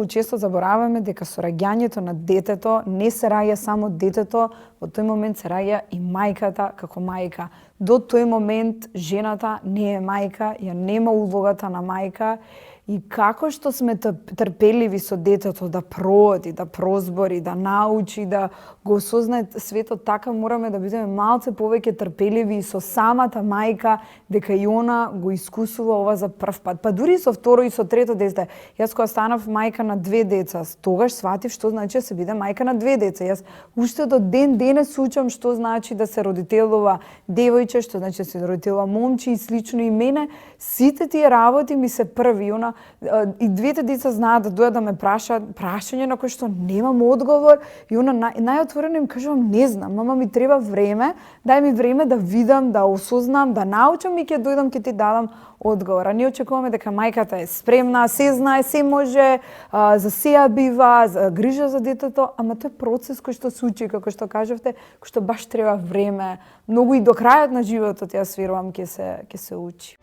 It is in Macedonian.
многу често забораваме дека со раѓањето на детето не се раѓа само детето, во тој момент се раѓа и мајката како мајка. До тој момент жената не е мајка, ја нема улогата на мајка. И како што сме трпеливи со детето да прооди, да прозбори, да научи, да го осознае светот, така мораме да бидеме малце повеќе трпеливи и со самата мајка, дека и она го искусува ова за прв пат. Па дури со второ и со трето дете. Јас кога станав мајка на 2 деца, тогаш сватив што значи да се биде мајка на 2 деца. Јас уште до ден денес учам што значи да се родителува девојче, што значи да се родителува момче и слично. И мене сите тие работи ми се први. И двете деца знаат да дојдат да ме прашаат прашање на кои што немам одговор, и најотворено им кажувам не знам, мама ми треба време, дај ми време да видам, да осознам, да научам и ќе дојдам ќе ти дадам одговор. А ние очекуваме дека мајката е спремна, се знае, се може, за сеја бива, за грижа за детето, ама тој процес кој што се учи, како што кажавте, кој што баш треба време, многу и до крајот на животот, јас верувам ќе се учи.